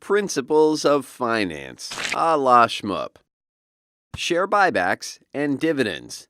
Principles of finance, a la shmup. Share buybacks and dividends.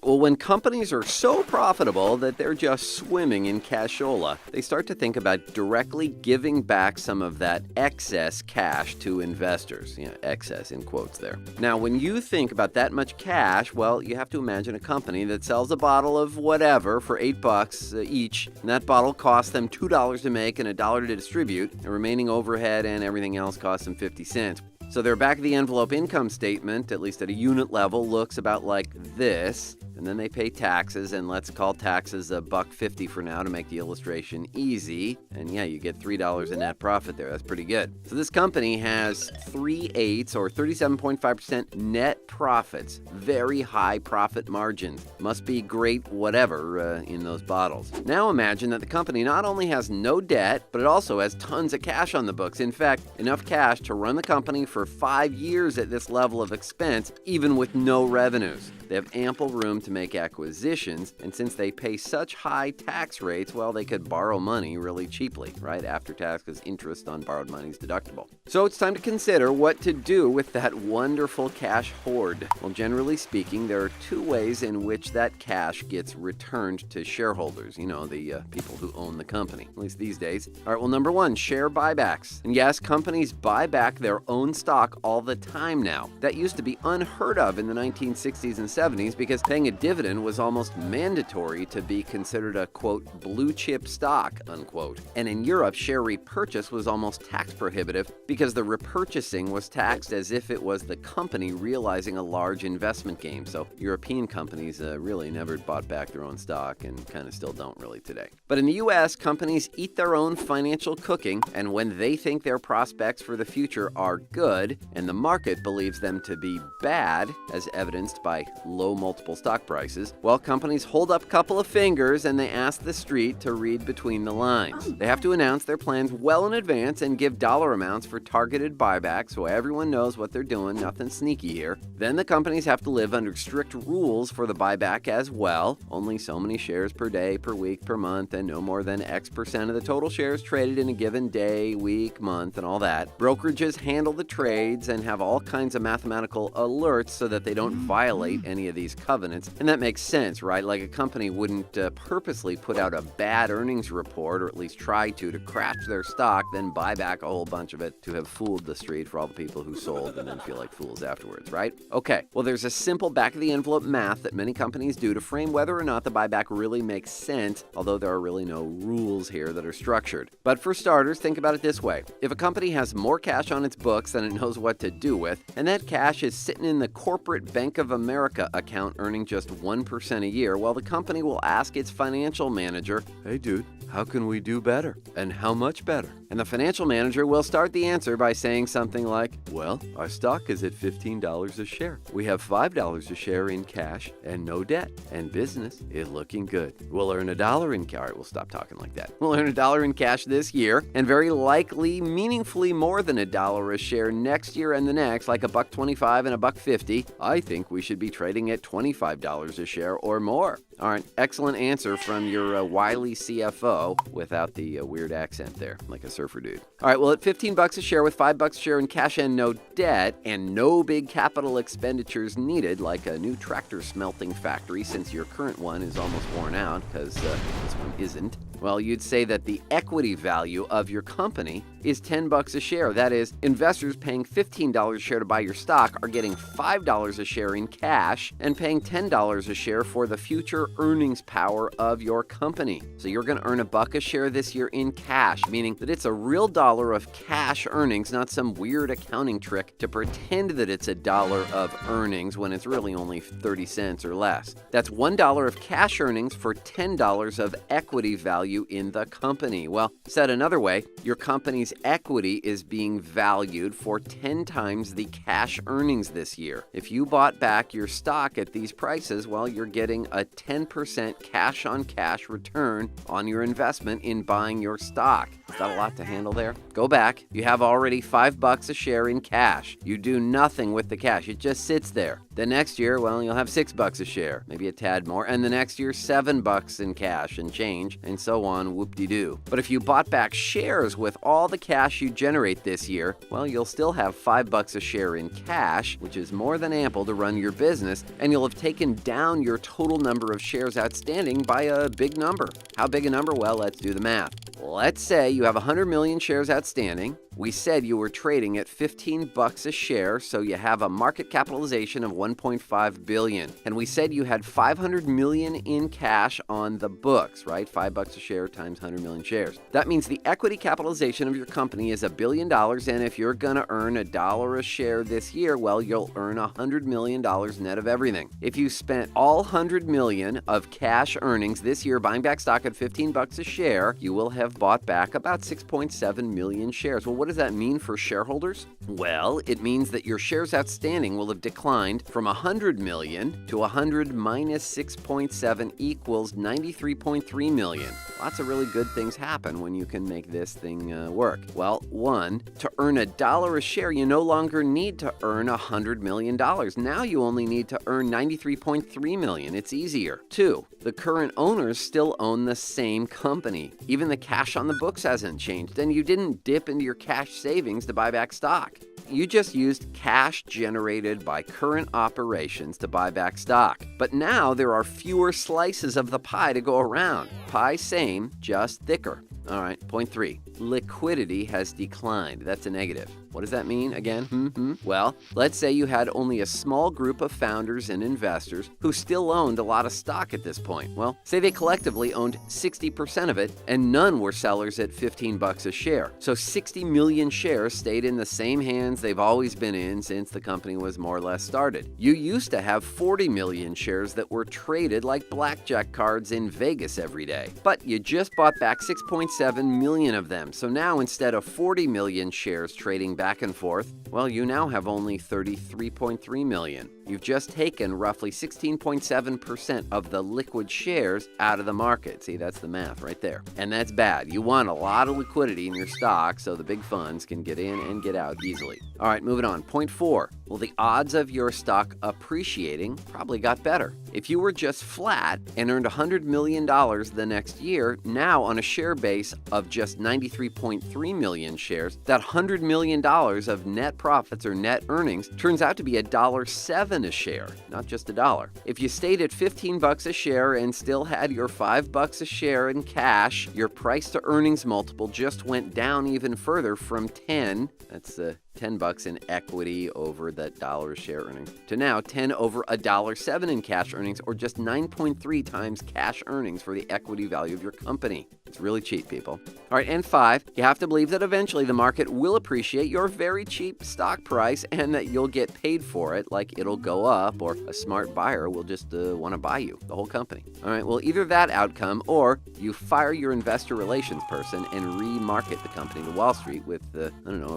Well, when companies are so profitable that they're just swimming in cashola, they start to think about directly giving back some of that excess cash to investors. Excess in quotes there. Now, when you think about that much cash, well, you have to imagine a company that sells a bottle of whatever for $8 each, and that bottle costs them $2 to make and $1 to distribute, and remaining overhead and everything else costs them 50 cents. So their back-of-the-envelope income statement, at least at a unit level, looks about like this. And then they pay taxes, and let's call taxes $1.50 for now to make the illustration easy. And yeah, you get $3 in net profit there. That's pretty good. So this company has 3/8 or 37.5% net profits. Very high profit margins. Must be great whatever in those bottles. Now imagine that the company not only has no debt, but it also has tons of cash on the books. In fact, enough cash to run the company for 5 years at this level of expense, even with no revenues. They have ample room to make acquisitions, and since they pay such high tax rates, well, they could borrow money really cheaply, right? After tax, because interest on borrowed money is deductible. So it's time to consider what to do with that wonderful cash hoard. Well, generally speaking, there are two ways in which that cash gets returned to shareholders, the people who own the company, at least these days. All right, well, number one, share buybacks. And yes, companies buy back their own stock all the time now. That used to be unheard of in the 1960s and 70s because paying a dividend was almost mandatory to be considered a, quote, blue chip stock, unquote. And in Europe, share repurchase was almost tax prohibitive because the repurchasing was taxed as if it was the company realizing a large investment gain. So European companies really never bought back their own stock and kind of still don't really today. But in the US, companies eat their own financial cooking, and when they think their prospects for the future are good and the market believes them to be bad, as evidenced by low multiple stock prices, well, companies hold up a couple of fingers and they ask the street to read between the lines. They have to announce their plans well in advance and give dollar amounts for targeted buybacks so everyone knows what they're doing, nothing sneaky here. Then the companies have to live under strict rules for the buyback as well. Only so many shares per day, per week, per month, and no more than X% of the total shares traded in a given day, week, month, and all that. Brokerages handle the trades and have all kinds of mathematical alerts so that they don't violate any of these covenants. And that makes sense, right? Like a company wouldn't purposely put out a bad earnings report, or at least try to crash their stock, then buy back a whole bunch of it to have fooled the street for all the people who sold and then feel like fools afterwards, right? Okay, well, there's a simple back-of-the-envelope math that many companies do to frame whether or not the buyback really makes sense, although there are really no rules here that are structured. But for starters, think about it this way. If a company has more cash on its books than it knows what to do with, and that cash is sitting in the corporate Bank of America account earning just 1% a year, well, the company will ask its financial manager, "Hey dude, how can we do better? And how much better?" And the financial manager will start the answer by saying something like, "Well, our stock is at $15 a share. We have $5 a share in cash and no debt. And business is looking good. We'll earn $1 in cash." All right, we'll stop talking like that. We'll earn $1 in cash this year, and very likely meaningfully more than $1 a share next year and the next, like $1.25 and $1.50. I think we should be trading at $25 a share or more. All right, excellent answer from your wily CFO without the weird accent there, like a surfer dude. All right, well, at $15 a share with $5 a share in cash and no debt and no big capital expenditures needed, like a new tractor smelting factory since your current one is almost worn out because this one isn't, well, you'd say that the equity value of your company is $10 a share. That is, investors paying $15 a share to buy your stock are getting $5 a share in cash and paying $10 a share for the future earnings power of your company. So you're going to earn $1 a share this year in cash, meaning that it's a real dollar of cash earnings, not some weird accounting trick to pretend that it's $1 of earnings when it's really only 30 cents or less. That's $1 of cash earnings for $10 of equity value in the company. Well, said another way, your company's equity is being valued for 10 times the cash earnings this year. If you bought back your stock at these prices, well, you're getting a 10% cash on cash return on your investment in buying your stock. Is that a lot to handle there? Go back. You have already $5 a share in cash. You do nothing with the cash. It just sits there. The next year, well, you'll have $6 a share, maybe a tad more. And the next year, $7 in cash and change, and so on, whoop-de-doo. But if you bought back shares with all the cash you generate this year, well, you'll still have $5 a share in cash, which is more than ample to run your business, and you'll have taken down your total number of shares outstanding by a big number. How big a number? Well, let's do the math. Let's say you have 100 million shares outstanding. We said you were trading at $15 a share, so you have a market capitalization of $1.5 billion. And we said you had 500 million in cash on the books, right? $5 a share times 100 million shares. That means the equity capitalization of your company is $1 billion, and if you're going to earn $1 a share this year, well, you'll earn $100 million net of everything. If you spent all 100 million of cash earnings this year buying back stock at $15 a share, you will have bought back about 6.7 million shares. Well, what does that mean for shareholders? Well, it means that your shares outstanding will have declined from 100 million to 100 minus 6.7 equals 93.3 million. Lots of really good things happen when you can make this thing work. Well, one, to earn $1 a share, you no longer need to earn $100 million. Now you only need to earn 93.3 million. It's easier. Two, the current owners still own the same company. Even the cash on the books hasn't changed, and you didn't dip into your cash savings to buy back stock. You just used cash generated by current operations to buy back stock. But now there are fewer slices of the pie to go around. Pie same, just thicker. All right, point 3. Liquidity has declined. That's a negative. What does that mean again? Well, let's say you had only a small group of founders and investors who still owned a lot of stock at this point. Well, say they collectively owned 60% of it and none were sellers at $15 a share. So 60 million shares stayed in the same hands they've always been in since the company was more or less started. You used to have 40 million shares that were traded like blackjack cards in Vegas every day. But you just bought back 6.7 million of them. So now instead of 40 million shares trading back and forth, well, you now have only 33.3 million. You've just taken roughly 16.7% of the liquid shares out of the market. See, that's the math right there. And that's bad. You want a lot of liquidity in your stock so the big funds can get in and get out easily. All right, moving on. Point 4. Well, the odds of your stock appreciating probably got better. If you were just flat and earned $100 million the next year, now on a share base of just 93.3 million shares, that $100 million of net profits or net earnings turns out to be $1.07 a share, not just $1. If you stayed at $15 a share and still had your $5 a share in cash, your price to earnings multiple just went down even further from 10, that's $10 in equity over that $1 a share earnings, to now 10 over $1.07 in cash earnings, or just 9.3 times cash earnings for the equity value of your company. It's really cheap, people. All right, and 5, you have to believe that eventually the market will appreciate your very cheap stock price and that you'll get paid for it, like it'll go up, or a smart buyer will just want to buy you, the whole company. All right, well, either that outcome or you fire your investor relations person and remarket the company to Wall Street with, a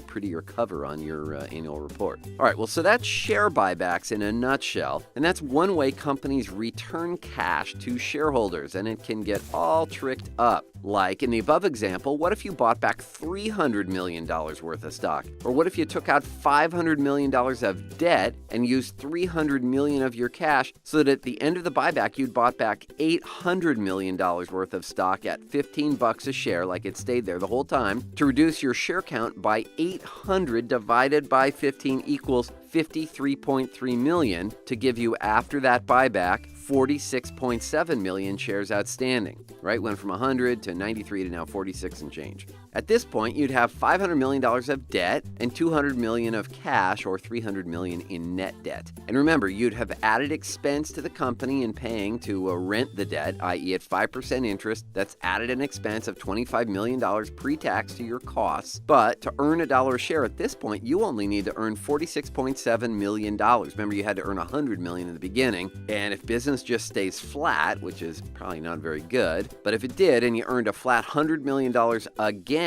prettier cover on your annual report. All right, well, so that's share buybacks in a nutshell, and that's one way companies return cash to shareholders, and it can get all tricked up. Like in the above example, what if you bought back $300 million worth of stock? Or what if you took out $500 million of debt and used $300 million of your cash so that at the end of the buyback you'd bought back $800 million worth of stock at $15 a share, like it stayed there the whole time, to reduce your share count by 800 divided by 15 equals 53.3 million, to give you, after that buyback, 46.7 million shares outstanding, right? Went from 100 to 93 to now 46 and change. At this point, you'd have $500 million of debt and $200 million of cash, or $300 million in net debt. And remember, you'd have added expense to the company in paying to rent the debt, i.e. at 5% interest. That's added an expense of $25 million pre-tax to your costs. But to earn $1 a share at this point, you only need to earn $46.7 million. Remember, you had to earn $100 million in the beginning. And if business just stays flat, which is probably not very good, but if it did and you earned a flat $100 million again,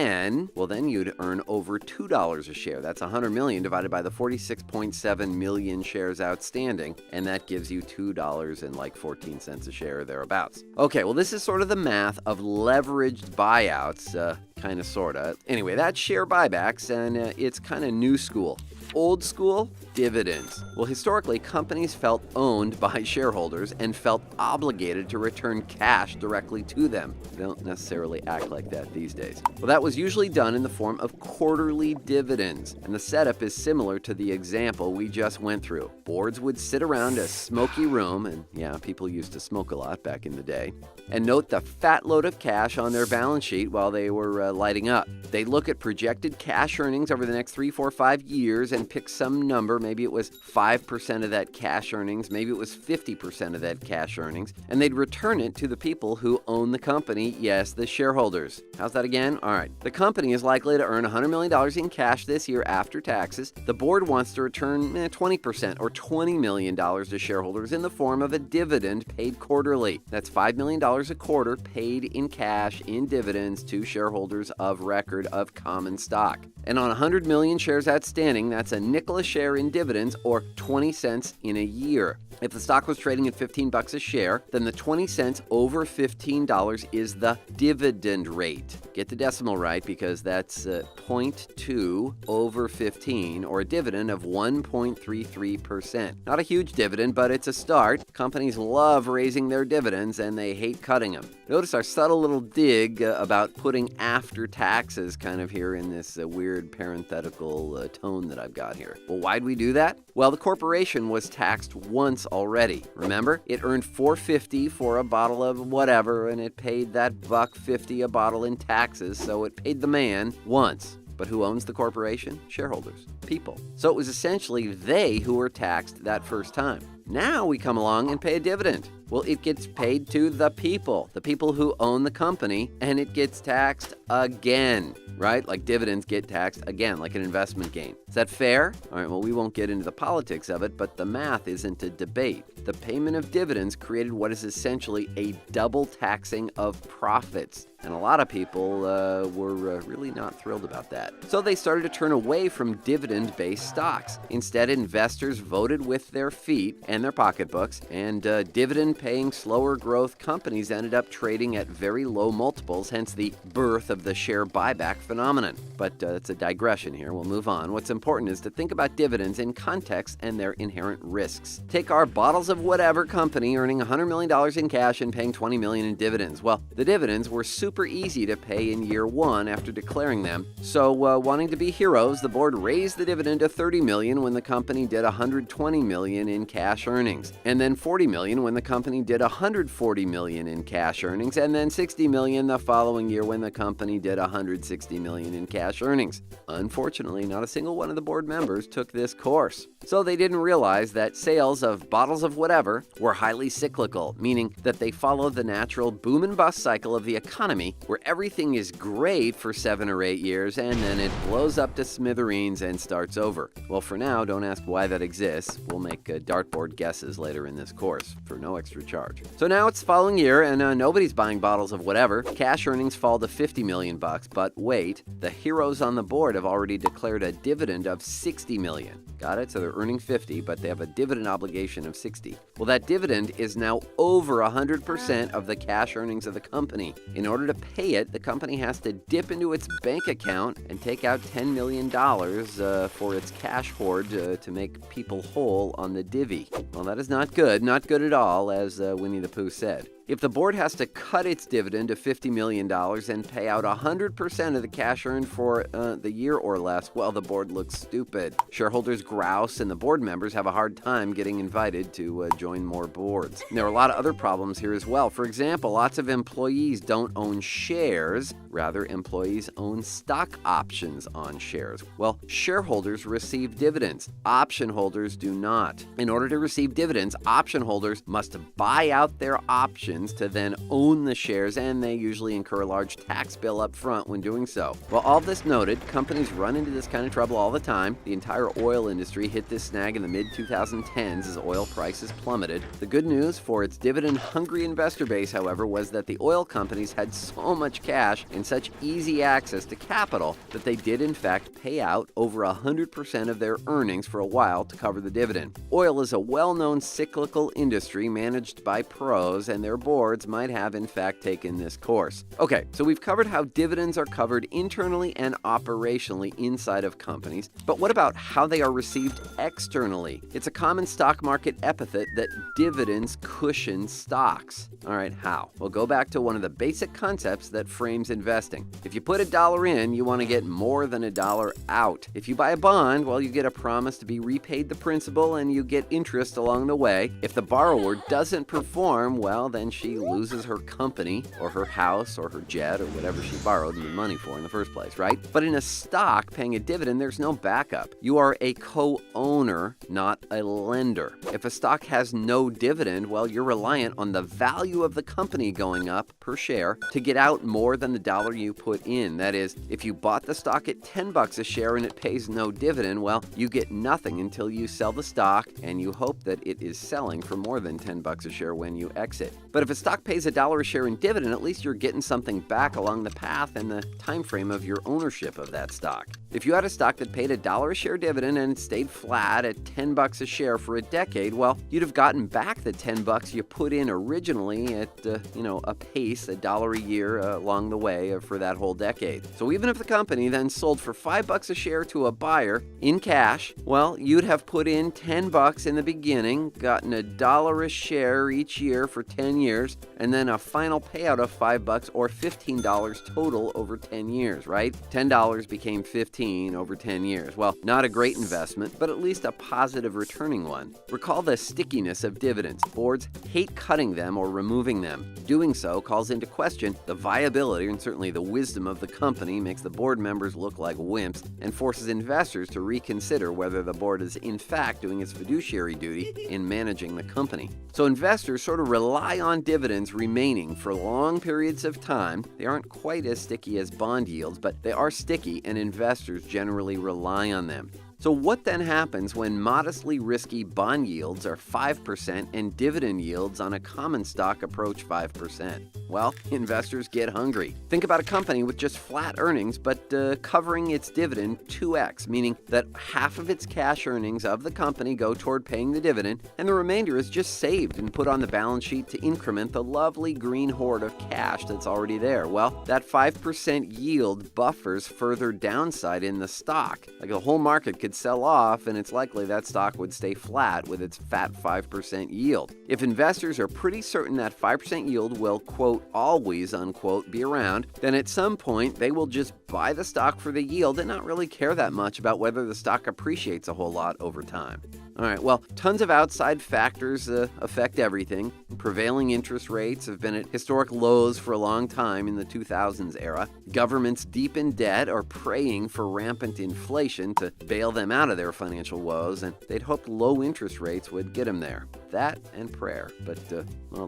well, then you'd earn over $2 a share. That's $100 million divided by the 46.7 million shares outstanding, and that gives you $2.14 a share or thereabouts. Okay, well, this is sort of the math of leveraged buyouts. kind of, sort of. Anyway, that's share buybacks, and it's kind of new school. Old school, dividends. Well, historically, companies felt owned by shareholders and felt obligated to return cash directly to them. They don't necessarily act like that these days. Well, that was usually done in the form of quarterly dividends, and the setup is similar to the example we just went through. Boards would sit around a smoky room, and yeah, people used to smoke a lot back in the day, and note the fat load of cash on their balance sheet while they were lighting up. They'd look at projected cash earnings over the next 3, 4, 5 years and pick some number. Maybe it was 5% of that cash earnings, maybe it was 50% of that cash earnings, and they'd return it to the people who own the company, yes, the shareholders. How's that again? All right. The company is likely to earn $100 million in cash this year after taxes. The board wants to return 20% or $20 million to shareholders in the form of a dividend paid quarterly. That's $5 million a quarter paid in cash in dividends to shareholders of record of common stock. And on 100 million shares outstanding, that's a nickel a share in dividends or 20 cents in a year. If the stock was trading at $15 a share, then the 20 cents over $15 is the dividend rate. Get the decimal right because that's 0.2 over 15, or a dividend of 1.33%. Not a huge dividend, but it's a start. Companies love raising their dividends and they hate cutting them. Notice our subtle little dig about putting after taxes kind of here in this weird parenthetical tone that I've got here. Well, why'd we do that? Well, the corporation was taxed once already. Remember? It earned $4.50 for a bottle of whatever, and it paid that $1.50 a bottle in taxes, so it paid the man once. But who owns the corporation? Shareholders, people. So it was essentially they who were taxed that first time. Now we come along and pay a dividend. Well, it gets paid to the people who own the company, and it gets taxed again, right? Like dividends get taxed again, like an investment gain. Is that fair? All right, well, we won't get into the politics of it, but the math isn't a debate. The payment of dividends created what is essentially a double taxing of profits. And a lot of people were really not thrilled about that. So they started to turn away from dividend-based stocks. Instead, investors voted with their feet and their pocketbooks, and dividend-paying, slower growth companies ended up trading at very low multiples, hence the birth of the share buyback phenomenon. But it's a digression here. We'll move on. What's important is to think about dividends in context and their inherent risks. Take our bottles of whatever company earning $100 million in cash and paying $20 million in dividends. Well, the dividends were super easy to pay in year one after declaring them. So wanting to be heroes, the board raised the dividend to $30 million when the company did $120 million in cash earnings, and then $40 million when the company did $140 million in cash earnings, and then $60 million the following year when the company did $160 million in cash earnings. Unfortunately, not a single one of the board members took this course. So they didn't realize that sales of bottles of whatever were highly cyclical, meaning that they follow the natural boom and bust cycle of the economy, where everything is great for 7 or 8 years and then it blows up to smithereens and starts over. Well, for now, don't ask why that exists. We'll make dartboard guesses later in this course for no extra charge. So now it's the following year and nobody's buying bottles of whatever. Cash earnings fall to $50 million, but wait, the heroes on the board have already declared a dividend of $60 million. Got it? So they're earning 50, but they have a dividend obligation of 60. Well, that dividend is now over 100% of the cash earnings of the company. In order to pay it, the company has to dip into its bank account and take out $10 million for its cash hoard to make people whole on the divvy. Well, that is not good at all, as Winnie the Pooh said. If the board has to cut its dividend to $50 million and pay out 100% of the cash earned for the year or less, well, the board looks stupid. Shareholders grouse and the board members have a hard time getting invited to join more boards. And there are a lot of other problems here as well. For example, lots of employees don't own shares. Rather, employees own stock options on shares. Well, shareholders receive dividends. Option holders do not. In order to receive dividends, option holders must buy out their options to then own the shares, and they usually incur a large tax bill up front when doing so. Well, all this noted, companies run into this kind of trouble all the time. The entire oil industry hit this snag in the mid-2010s as oil prices plummeted. The good news for its dividend-hungry investor base, however, was that the oil companies had so much cash and such easy access to capital that they did in fact pay out over 100% of their earnings for a while to cover the dividend. Oil is a well-known cyclical industry managed by pros, and their boards might have in fact taken this course. Okay, so we've covered how dividends are covered internally and operationally inside of companies, but what about how they are received externally? It's a common stock market epithet that dividends cushion stocks. All right, how? Well, go back to one of the basic concepts that frames investing. If you put $1 in, you want to get more than $1 out. If you buy a bond, well, you get a promise to be repaid the principal and you get interest along the way. If the borrower doesn't perform, well, then she loses her company or her house or her jet or whatever she borrowed the money for in the first place, right? But in a stock, paying a dividend, there's no backup. You are a co-owner, not a lender. If a stock has no dividend, well, you're reliant on the value of the company going up per share to get out more than the dollar you put in. That is, if you bought the stock at $10 a share and it pays no dividend, well, you get nothing until you sell the stock and you hope that it is selling for more than $10 a share when you exit. But if a stock pays $1 a share in dividend, at least you're getting something back along the path and the time frame of your ownership of that stock. If you had a stock that paid $1 a share dividend and it stayed flat at $10 a share for a decade, well, you'd have gotten back the $10 you put in originally at a pace, $1 a year along the way for that whole decade. So even if the company then sold for $5 a share to a buyer in cash, well, you'd have put in $10 in the beginning, gotten $1 a share each year for 10 years, and then a final payout of $5 or $15 total over 10 years, right? $10 became $15 over 10 years. Well, not a great investment, but at least a positive returning one. Recall the stickiness of dividends. Boards hate cutting them or removing them. Doing so calls into question the viability and certainly the wisdom of the company, makes the board members look like wimps, and forces investors to reconsider whether the board is in fact doing its fiduciary duty in managing the company. So investors sort of rely on dividends remaining for long periods of time. They aren't quite as sticky as bond yields, but they are sticky and investors generally rely on them. So what then happens when modestly risky bond yields are 5% and dividend yields on a common stock approach 5%? Well, investors get hungry. Think about a company with just flat earnings but covering its dividend 2x, meaning that half of its cash earnings of the company go toward paying the dividend and the remainder is just saved and put on the balance sheet to increment the lovely green hoard of cash that's already there. Well, that 5% yield buffers further downside in the stock. Like the whole market could sell off and it's likely that stock would stay flat with its fat 5% yield. If investors are pretty certain that 5% yield will, quote, always, unquote, be around, then at some point they will just buy the stock for the yield and not really care that much about whether the stock appreciates a whole lot over time. All right, well, tons of outside factors affect everything. Prevailing interest rates have been at historic lows for a long time in the 2000s era. Governments deep in debt are praying for rampant inflation to bail them out of their financial woes, and they'd hoped low interest rates would get them there. That and prayer, but,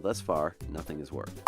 thus far, nothing has worked.